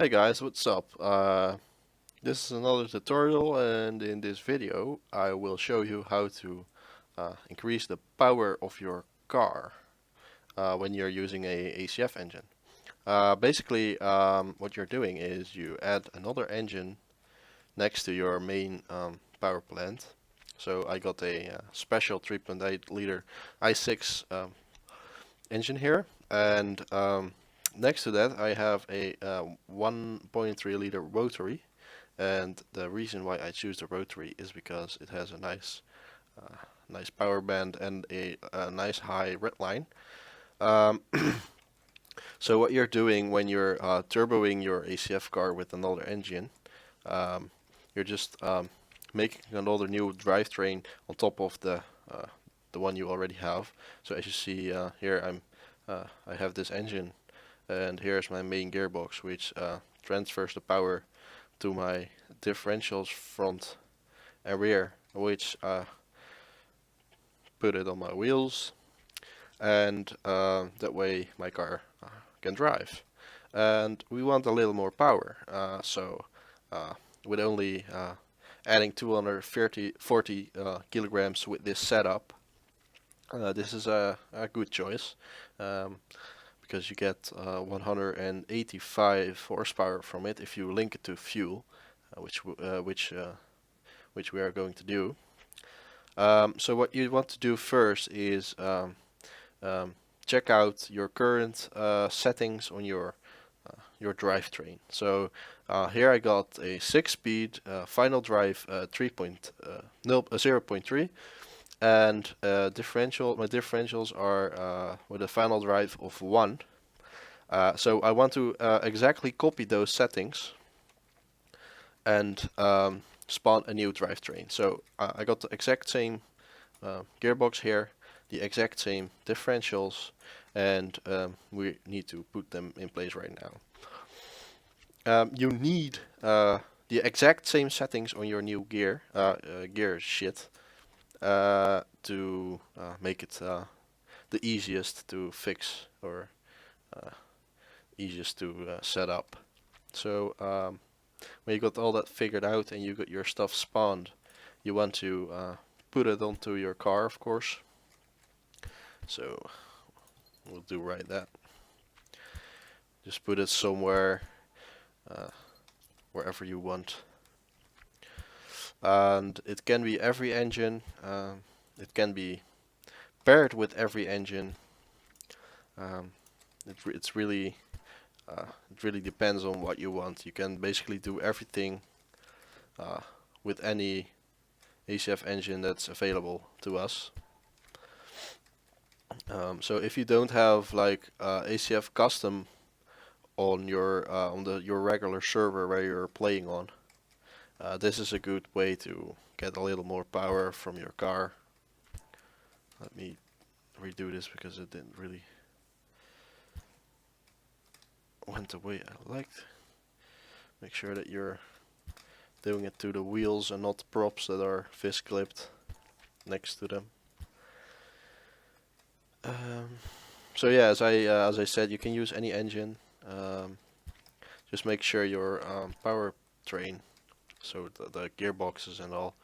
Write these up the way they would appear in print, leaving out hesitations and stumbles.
Hey guys, what's up? This is another tutorial, and in this video I will show you how to increase the power of your car when you're using a ACF engine. Basically, what you're doing is you add another engine next to your main power plant. So I got a special 3.8 liter i6 engine here, and next to that I have a 1.3 liter rotary. And the reason why I choose the rotary is because it has a nice power band and a nice high red line. Um, so what you're doing when you're turboing your ACF car with another engine, you're just making another new drivetrain on top of the one you already have. So as you see here, I have this engine, and here's my main gearbox, which transfers the power to my differentials front and rear, which put it on my wheels, and that way my car can drive. And we want a little more power, so with only adding 240 kilograms with this setup, this is a good choice. Because you get 185 horsepower from it if you link it to fuel, which we are going to do. So what you want to do first is check out your current settings on your drivetrain. So here I got a 6-speed final drive 0.3, and my differentials are with a final drive of 1. So I want to exactly copy those settings and spawn a new drivetrain. So I got the exact same gearbox here, the exact same differentials, and we need to put them in place right now. You need the exact same settings on your new gear shit to make it the easiest to fix, or easiest to set up. So when you got all that figured out and you got your stuff spawned, you want to put it onto your car, of course. So we'll do right that. Just put it somewhere, wherever you want. And it can be every engine. It can be paired with every engine. It really depends on what you want. You can basically do everything with any ACF engine that's available to us. So if you don't have like ACF custom on your your regular server where you're playing on, this is a good way to get a little more power from your car. Let me redo this because it didn't really went the way I liked. Make sure that you're doing it to the wheels and not props that are fist clipped next to them. So yeah, as I said, you can use any engine. Just make sure your power train, so the gearboxes and all,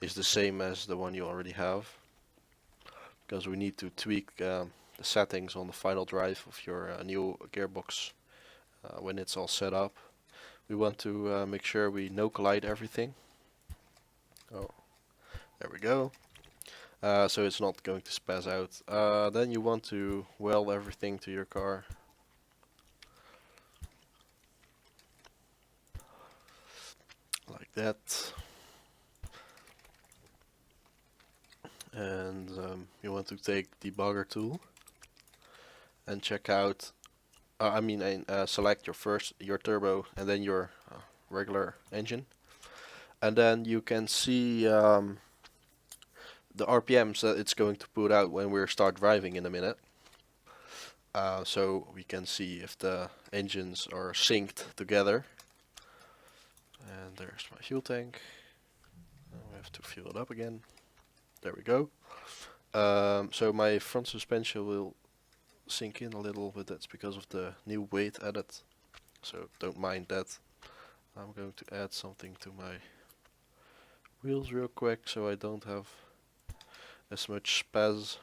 is the same as the one you already have, because we need to tweak the settings on the final drive of your new gearbox when it's all set up. We want to make sure we no collide everything. Oh, there we go. So it's not going to spaz out. Then you want to weld everything to your car. Like that. And you want to take the debugger tool and check out, select your turbo and then your regular engine. And then you can see the RPMs that it's going to put out when we start driving in a minute. So we can see if the engines are synced together. And there's my fuel tank. We have to fuel it up again. There we go. So my front suspension will sink in a little, but that's because of the new weight added. so don't mind that. I'm going to add something to my wheels real quick so I don't have as much spaz.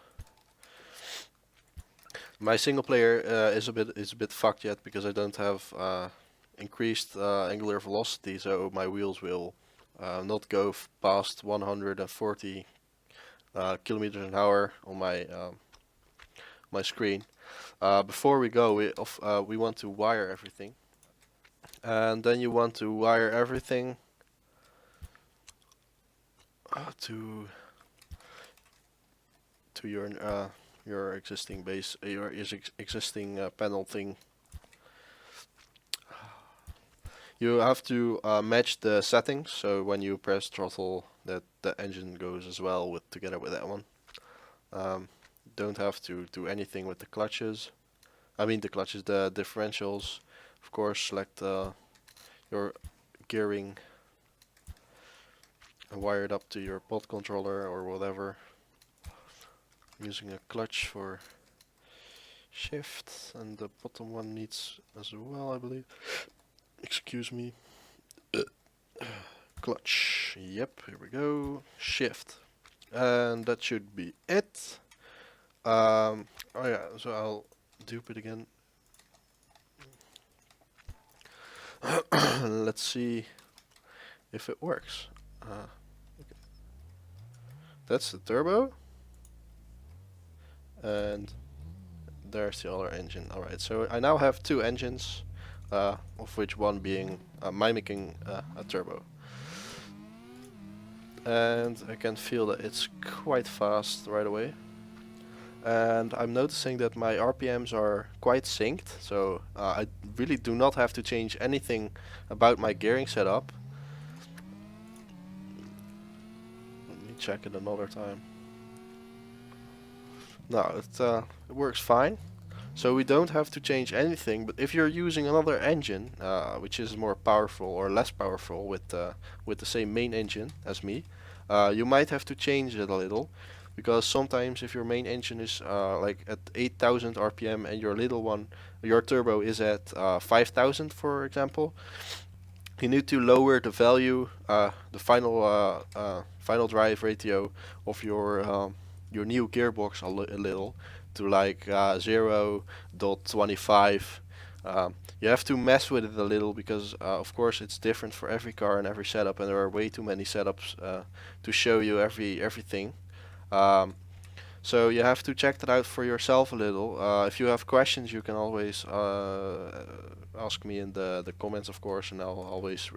My single player is a bit fucked yet because I don't have increased angular velocity, so my wheels will not go past 140 kilometers an hour on my screen. Before we go, we want to wire everything, and then you want to wire everything to your existing base, your existing panel thing. You have to match the settings, so when you press throttle, that the engine goes as well together with that one. Don't have to do anything with the clutches. I mean the clutches, the differentials. Of course, select your gearing and wire it up to your pod controller or whatever. Using a clutch for shift, and the bottom one needs as well, I believe. Excuse me. Clutch. Yep, here we go. Shift. And that should be it. Oh yeah, so I'll dupe it again. Let's see if it works. Okay. That's the turbo. And there's the other engine. Alright, so I now have two engines, of which one being mimicking a turbo. And I can feel that it's quite fast right away. And I'm noticing that my RPMs are quite synced, so I really do not have to change anything about my gearing setup. Let me check it another time. No, it works fine. So we don't have to change anything, but if you're using another engine, which is more powerful or less powerful with the same main engine as me, you might have to change it a little, because sometimes if your main engine is like at 8,000 RPM and your little one, your turbo is at 5,000 for example, you need to lower the value, the final drive ratio of your new gearbox a little to like 0.25. You have to mess with it a little because of course it's different for every car and every setup, and there are way too many setups to show you everything. So you have to check that out for yourself a little. If you have questions, you can always ask me in the comments, of course, and I'll always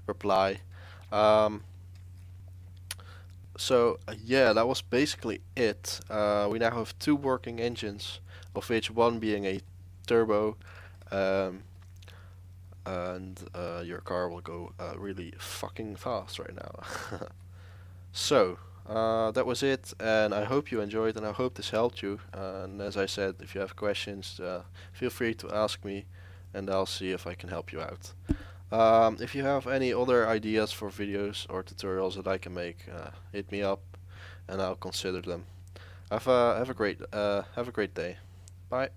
reply. So yeah, that was basically it. We now have two working engines, of which one being a turbo, and your car will go really fucking fast right now. So that was it, and I hope you enjoyed, and I hope this helped you. And as I said, if you have questions, feel free to ask me, and I'll see if I can help you out. If you have any other ideas for videos or tutorials that I can make, hit me up, and I'll consider them. Have a great day. Bye.